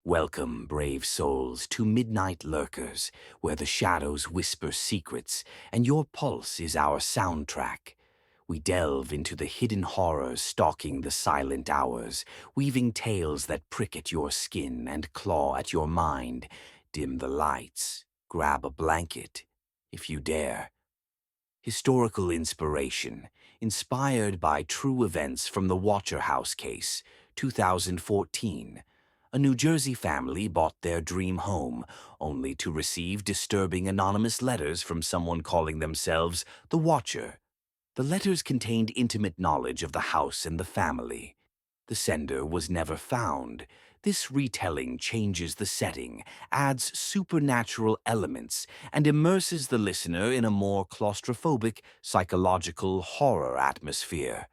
Welcome, brave souls, to Midnight Lurkers, where the shadows whisper secrets, and your pulse is our soundtrack. We delve into the hidden horrors stalking the silent hours, weaving tales that prick at your skin and claw at your mind. Dim the lights, grab a blanket, if you dare. Historical inspiration, inspired by true events from the Watcher House case, 2014. A New Jersey family bought their dream home, only to receive disturbing anonymous letters from someone calling themselves the Watcher. The letters contained intimate knowledge of the house and the family. The sender was never found. This retelling changes the setting, adds supernatural elements, and immerses the listener in a more claustrophobic, psychological horror atmosphere.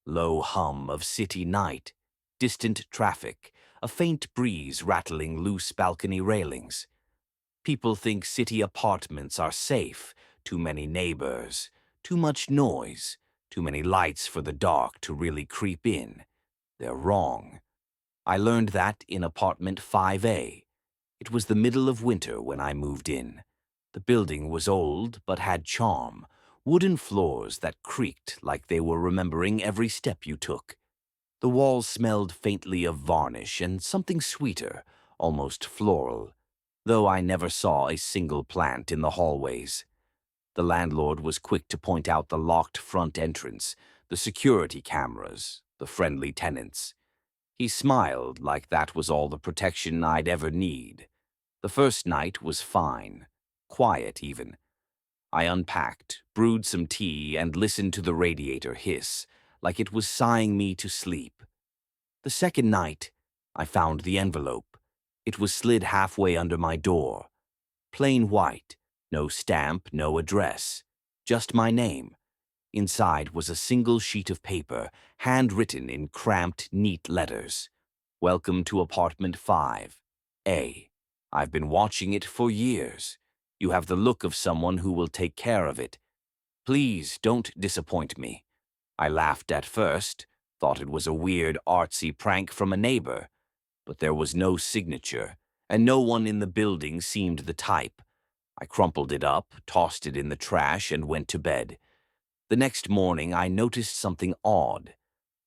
Low hum of city night, distant traffic, a faint breeze rattling loose balcony railings. People think city apartments are safe, too many neighbors, too much noise, too many lights for the dark to really creep in. They're wrong. I learned that in apartment 5A. It was the middle of winter when I moved in. The building was old but had charm, wooden floors that creaked like they were remembering every step you took. The walls smelled faintly of varnish and something sweeter, almost floral, though I never saw a single plant in the hallways. The landlord was quick to point out the locked front entrance, the security cameras, the friendly tenants. He smiled like that was all the protection I'd ever need. The first night was fine, quiet even. I unpacked, brewed some tea, and listened to the radiator hiss, like it was sighing me to sleep. The second night, I found the envelope. It was slid halfway under my door. Plain white, no stamp, no address, just my name. Inside was a single sheet of paper, handwritten in cramped, neat letters. Welcome to apartment 5A. I've been watching it for years. You have the look of someone who will take care of it. Please don't disappoint me. I laughed at first, thought it was a weird, artsy prank from a neighbor, but there was no signature, and no one in the building seemed the type. I crumpled it up, tossed it in the trash, and went to bed. The next morning, I noticed something odd.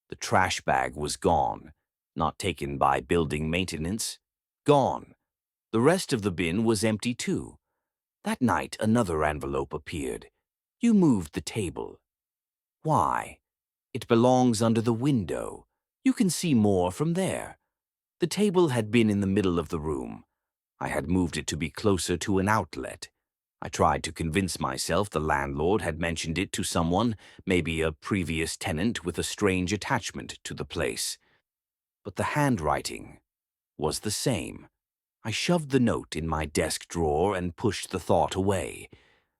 The trash bag was gone, not taken by building maintenance. Gone. The rest of the bin was empty too. That night, another envelope appeared. You moved the table. Why? It belongs under the window. You can see more from there. The table had been in the middle of the room. I had moved it to be closer to an outlet. I tried to convince myself the landlord had mentioned it to someone, maybe a previous tenant with a strange attachment to the place. But the handwriting was the same. I shoved the note in my desk drawer and pushed the thought away.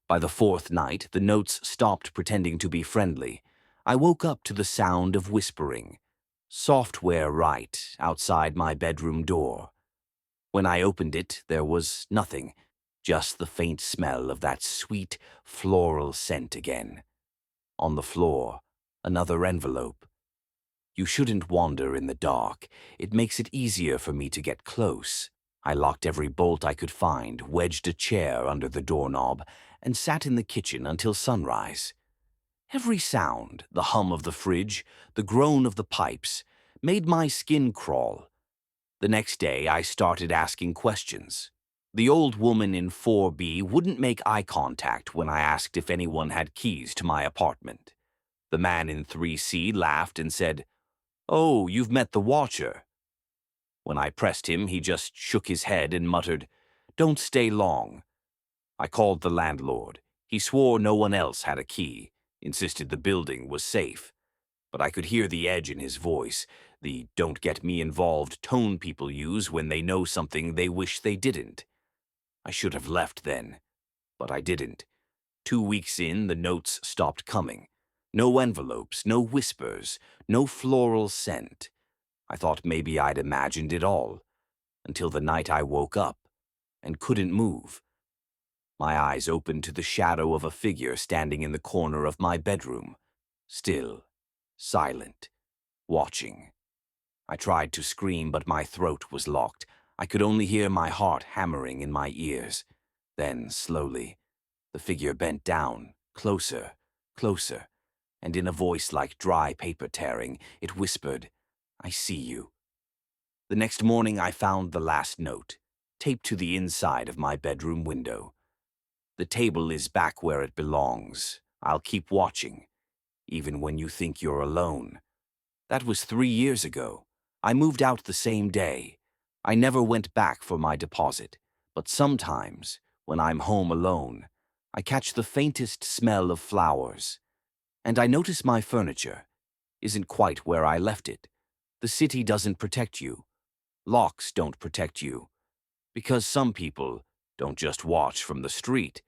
By the fourth night, the notes stopped pretending to be friendly. I woke up to the sound of whispering. Software right outside my bedroom door. When I opened it, there was nothing, just the faint smell of that sweet, floral scent again. On the floor, another envelope. You shouldn't wander in the dark. It makes it easier for me to get close. I locked every bolt I could find, wedged a chair under the doorknob, and sat in the kitchen until sunrise. Every sound, the hum of the fridge, the groan of the pipes, made my skin crawl. The next day, I started asking questions. The old woman in 4B wouldn't make eye contact when I asked if anyone had keys to my apartment. The man in 3C laughed and said, "Oh, you've met the Watcher." When I pressed him, he just shook his head and muttered, "Don't stay long." I called the landlord. He swore no one else had a key, insisted the building was safe. But I could hear the edge in his voice, the "don't get me involved" tone people use when they know something they wish they didn't. I should have left then, but I didn't. 2 weeks in, the notes stopped coming. No envelopes, no whispers, no floral scent. I thought maybe I'd imagined it all, until the night I woke up and couldn't move. My eyes opened to the shadow of a figure standing in the corner of my bedroom, still, silent, watching. I tried to scream, but my throat was locked. I could only hear my heart hammering in my ears. Then, slowly, the figure bent down, closer, closer, and in a voice like dry paper tearing, it whispered, "I see you." The next morning I found the last note, taped to the inside of my bedroom window. "The table is back where it belongs. I'll keep watching, even when you think you're alone." That was 3 years ago. I moved out the same day. I never went back for my deposit, but sometimes, when I'm home alone, I catch the faintest smell of flowers, and I notice my furniture isn't quite where I left it. The city doesn't protect you. Locks don't protect you. Because some people don't just watch from the street.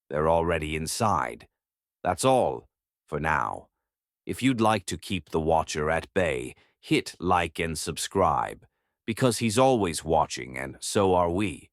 They're already inside. That's all, for now. If you'd like to keep the Watcher at bay, hit like and subscribe, because he's always watching and so are we.